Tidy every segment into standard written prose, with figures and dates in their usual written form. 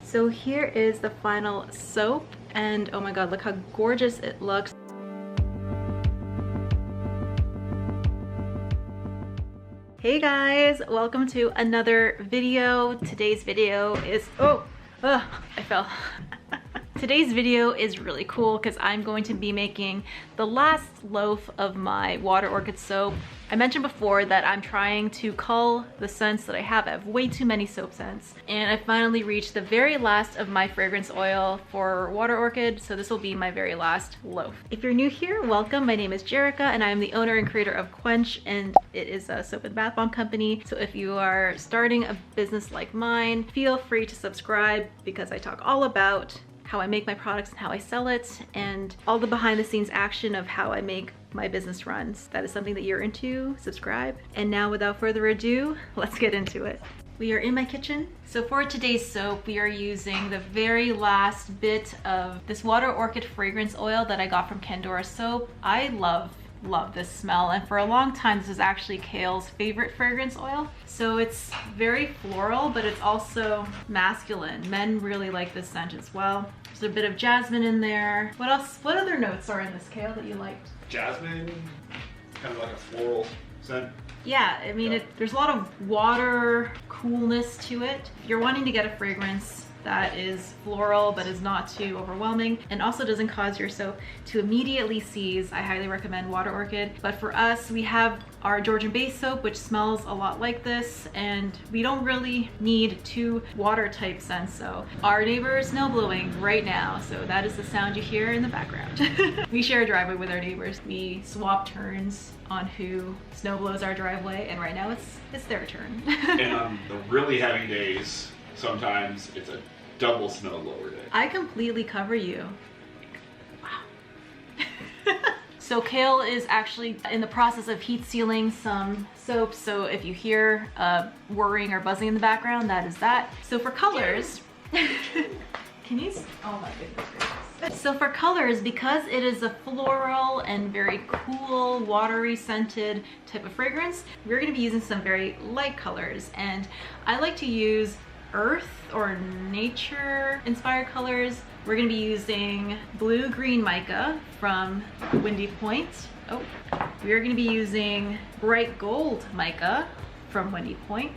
So here is the final soap, and oh my god, look how gorgeous it looks. Hey guys, welcome to another video. Today's video is, I fell. Today's video is really cool because I'm going to be making the last loaf of my water orchid soap. I mentioned before that I'm trying to cull the scents that I have. I have way too many soap scents. And I finally reached the very last of my fragrance oil for water orchid, so this will be my very last loaf. If you're new here, welcome. My name is Jerica and I am the owner and creator of Quench, and it is a soap and bath bomb company. So if you are starting a business like mine, feel free to subscribe because I talk all about how I make my products and how I sell it, and all the behind the scenes action of how I make my business runs. That is something that you're into, subscribe. And now without further ado, let's get into it. We are in my kitchen. So for today's soap, we are using the very last bit of this water orchid fragrance oil that I got from Candora Soap. I love this smell, and for a long time this is actually Kale's favorite fragrance oil. So it's very floral, but it's also masculine. Men really like this scent as well. There's a bit of jasmine in there. What else? What other notes are in this, Kale, that you liked? Jasmine, kind of like a floral scent. Yeah, I mean, there's a lot of water coolness to it. If you're wanting to get a fragrance that is floral but is not too overwhelming and also doesn't cause your soap to immediately seize, I highly recommend water orchid. But for us, we have our Georgian base soap, which smells a lot like this, and we don't really need two water type scents. So our neighbor is snow blowing right now, so that is the sound you hear in the background. We share a driveway with our neighbors. We swap turns on who snow blows our driveway, and right now it's their turn. And on the really heavy days, sometimes it's a double snow blower day. I completely cover you. Wow. So Kale is actually in the process of heat sealing some soaps. So if you hear whirring or buzzing in the background, that is that. So for colors, can you? Oh my goodness. So for colors, because it is a floral and very cool, watery scented type of fragrance, we're gonna be using some very light colors. And I like to use earth or nature inspired colors. We're gonna be using blue green mica from Windy Point. Oh, we're gonna be using bright gold mica from Windy Point,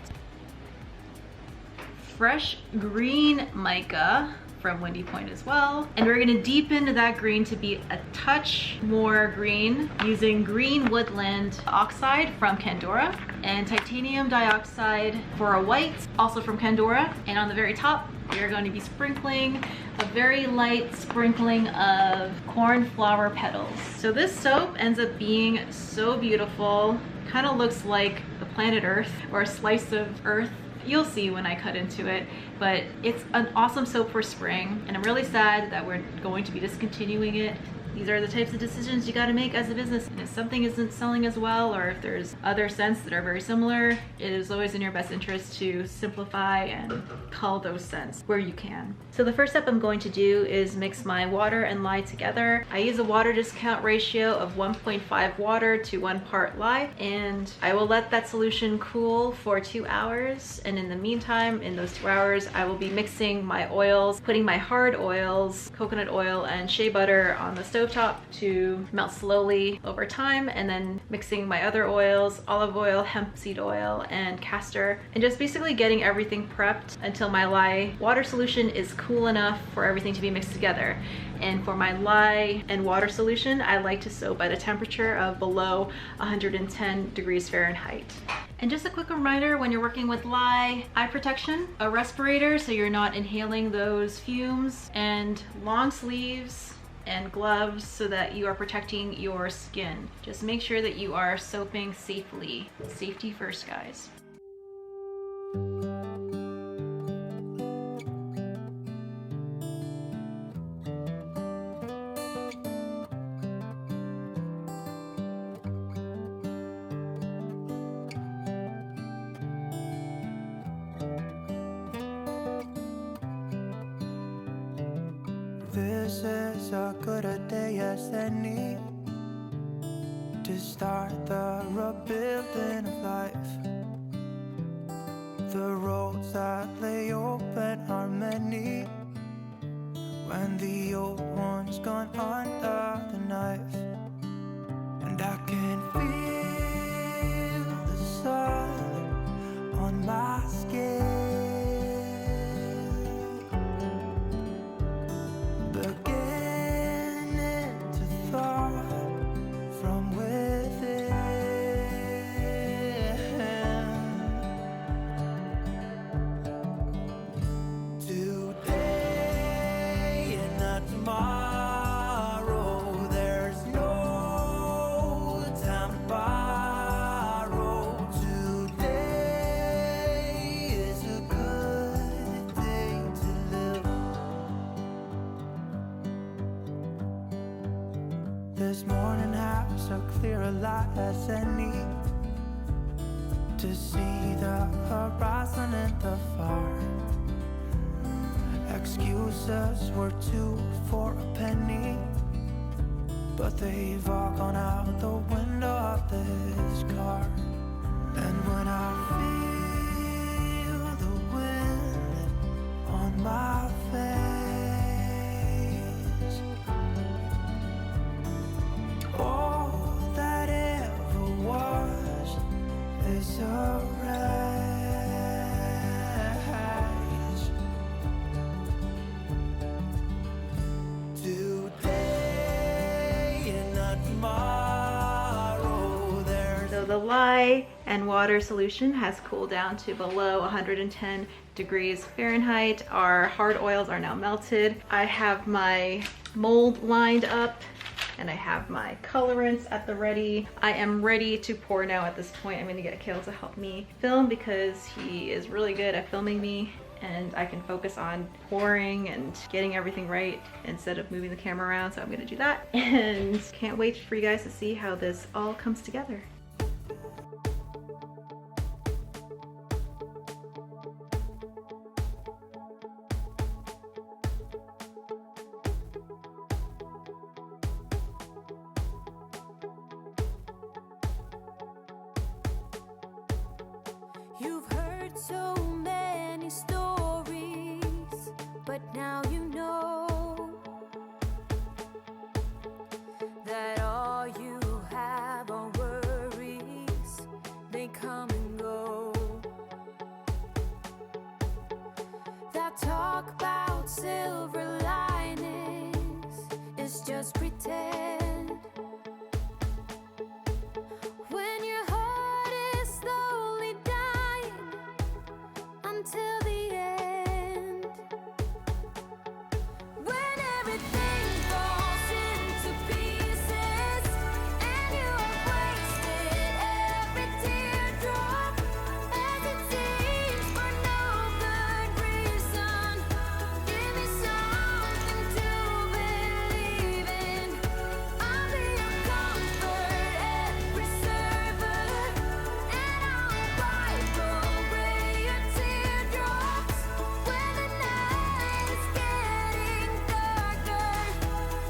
fresh green mica from Windy Point as well. And we're gonna deepen that green to be a touch more green using green woodland oxide from Candora and titanium dioxide for a white, also from Candora. And on the very top, we are going to be sprinkling a very light sprinkling of cornflower petals. So this soap ends up being so beautiful. Kind of looks like the planet Earth or a slice of Earth. You'll see when I cut into it, but it's an awesome soap for spring, and I'm really sad that we're going to be discontinuing it. These are the types of decisions you got to make as a business, and if something isn't selling as well, or if there's other scents that are very similar, it is always in your best interest to simplify and cull those scents where you can. So the first step I'm going to do is mix my water and lye together. I use a water discount ratio of 1.5 water to 1 part lye, and I will let that solution cool for 2 hours. And in the meantime, in those 2 hours, I will be mixing my oils, putting my hard oils, coconut oil and shea butter on the stovetop to melt slowly over time, and then mixing my other oils, olive oil, hemp seed oil, and castor, and just basically getting everything prepped until my lye water solution is cool enough for everything to be mixed together. And for my lye and water solution, I like to soak at a temperature of below 110 degrees Fahrenheit. And just a quick reminder, when you're working with lye, eye protection, a respirator so you're not inhaling those fumes, and long sleeves and gloves so that you are protecting your skin. Just make sure that you are soaping safely. Safety first, guys. This is as good a day as any to start the rebuilding of life. The roads that lay open are many when the old one's gone under the knife. And I can feel the sun on my skin, beginning to thaw from within. Today and not tomorrow, there's no time to borrow. Today is a good day to live. This morning has so clear a light as any to see the horizon in the far. Excuses were 2 for a penny, but they've all gone out the window of this car. And when I feel the wind on my face, all that ever was is a wreck. So the lye and water solution has cooled down to below 110 degrees Fahrenheit. Our hard oils are now melted. I have my mold lined up and I have my colorants at the ready. I am ready to pour now at this point. I'm gonna get Kale to help me film because he is really good at filming me, and I can focus on pouring and getting everything right instead of moving the camera around. So I'm gonna do that, and can't wait for you guys to see how this all comes together. You've heard so many stories, but now you know that all you have are worries. They come and go. That talk about silver linings is just pretend. When your heart is slowly dying until the end, when everything falls into pieces and you have wasted every teardrop, as it seems for no good reason, give me something to believe in. I'll be your comfort and preserver, and I'll wipe away your teardrops when the night is getting darker.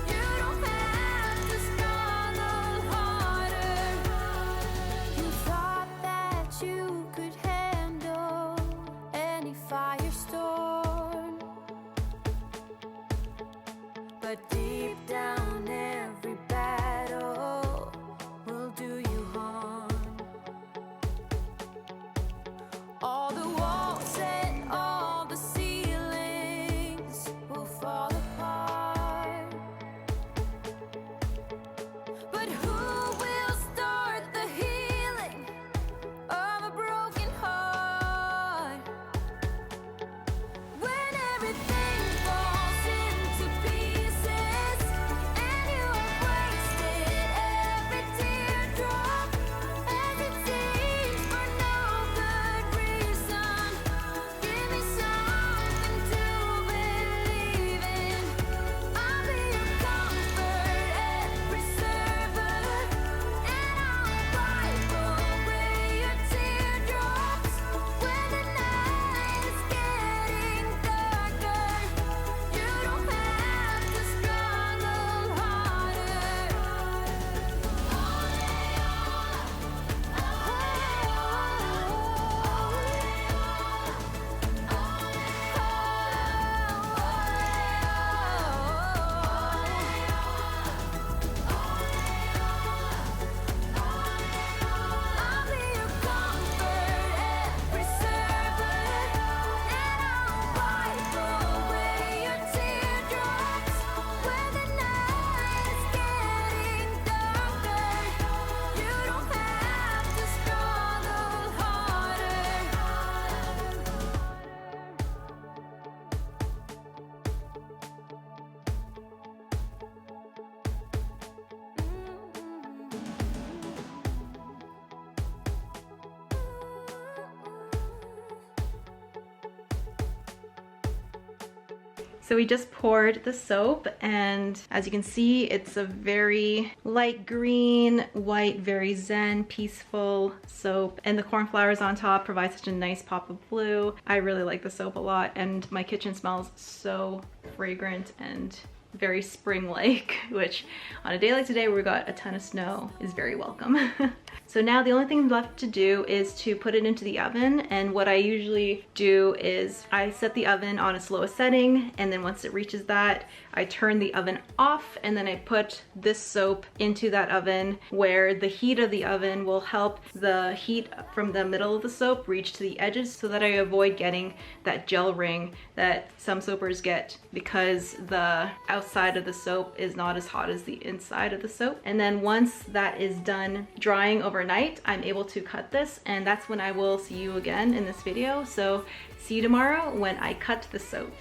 You don't have to struggle harder. You thought that you could handle any firestorm, but deep down every battle will do you harm. All the walls and all the ceilings will fall apart, but who will start the healing of a broken heart? When everything falls into pieces So we just poured the soap, and as you can see, it's a very light green, white, very zen, peaceful soap. And the cornflowers on top provide such a nice pop of blue. I really like the soap a lot, and my kitchen smells so fragrant and very spring-like, which on a day like today where we got a ton of snow is very welcome. So now the only thing left to do is to put it into the oven, and what I usually do is I set the oven on its lowest setting, and then once it reaches that, I turn the oven off, and then I put this soap into that oven where the heat of the oven will help the heat from the middle of the soap reach to the edges, so that I avoid getting that gel ring that some soapers get because the outside of the soap is not as hot as the inside of the soap. And then once that is done drying overnight, I'm able to cut this, and that's when I will see you again in this video. So see you tomorrow when I cut the soap.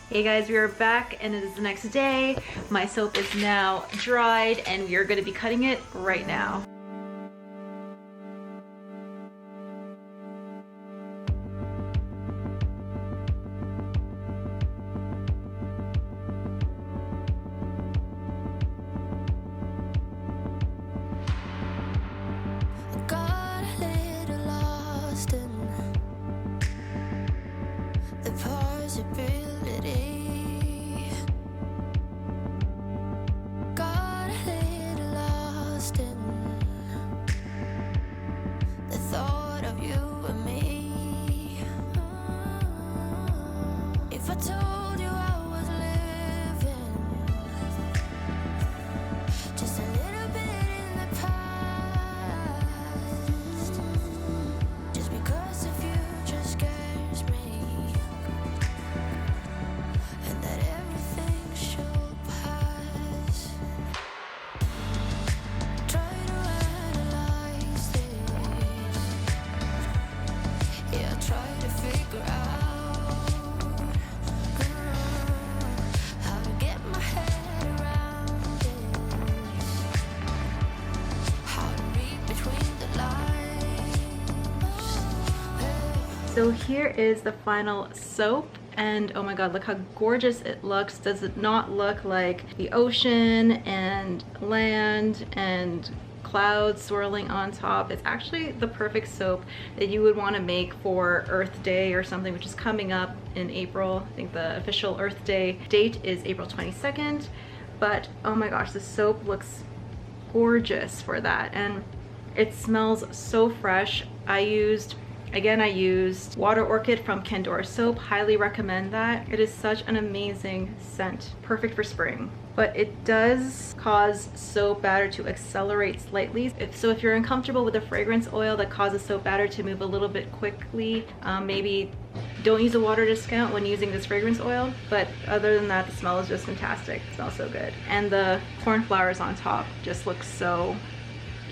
Hey guys, we are back and it is the next day. My soap is now dried and we are going to be cutting it right now. Got a little lost in the possibility. Got a little lost in the thought of you and me. If I told you I was living just a little bit in the past, just because the future scares me, and that everything should pass. Try to analyze this, yeah, try to figure out how to get my head around this, how to read between the lines. So here is the final soap, and oh my god, look how gorgeous it looks. Does it not look like the ocean and land and clouds swirling on top? It's actually the perfect soap that you would want to make for Earth Day or something, which is coming up in April. I think the official Earth Day date is April 22nd, but oh my gosh, the soap looks gorgeous for that, and it smells so fresh. I used Water Orchid from Candour Soap. Highly recommend that. It is such an amazing scent, perfect for spring. But it does cause soap batter to accelerate slightly. If you're uncomfortable with a fragrance oil that causes soap batter to move a little bit quickly, maybe don't use a water discount when using this fragrance oil. But other than that, the smell is just fantastic. It smells so good. And the cornflowers on top just look so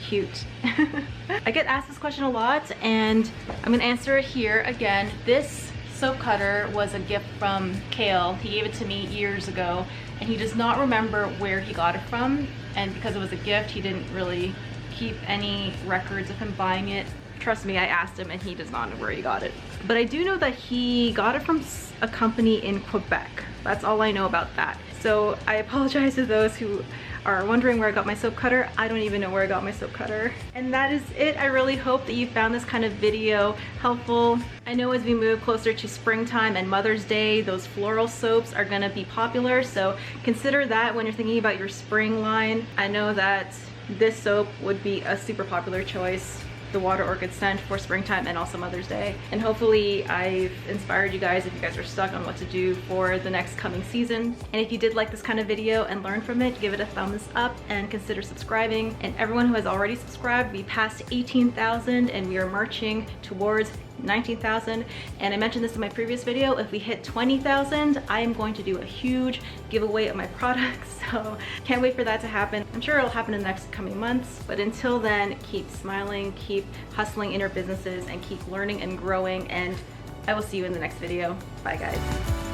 cute. I get asked this question a lot, and I'm gonna answer it here again. This soap cutter was a gift from Kale. He gave it to me years ago, and he does not remember where he got it from, and because it was a gift, he didn't really keep any records of him buying it. Trust me, I asked him and he does not know where he got it. But I do know that he got it from a company in Quebec. That's all I know about that. So I apologize to those who are wondering where I got my soap cutter. I don't even know where I got my soap cutter. And that is it. I really hope that you found this kind of video helpful. I know as we move closer to springtime and Mother's Day, those floral soaps are gonna be popular. So consider that when you're thinking about your spring line. I know that this soap would be a super popular choice, the Water Orchid scent, for springtime and also Mother's Day. And hopefully I've inspired you guys if you guys are stuck on what to do for the next coming season. And if you did like this kind of video and learn from it, give it a thumbs up and consider subscribing. And everyone who has already subscribed, we passed 18,000 and we are marching towards 19,000. And I mentioned this in my previous video, if we hit 20,000, I am going to do a huge giveaway of my products. So can't wait for that to happen. I'm sure it'll happen in the next coming months, but until then, keep smiling, keep hustling in your businesses, and keep learning and growing, and I will see you in the next video. Bye guys.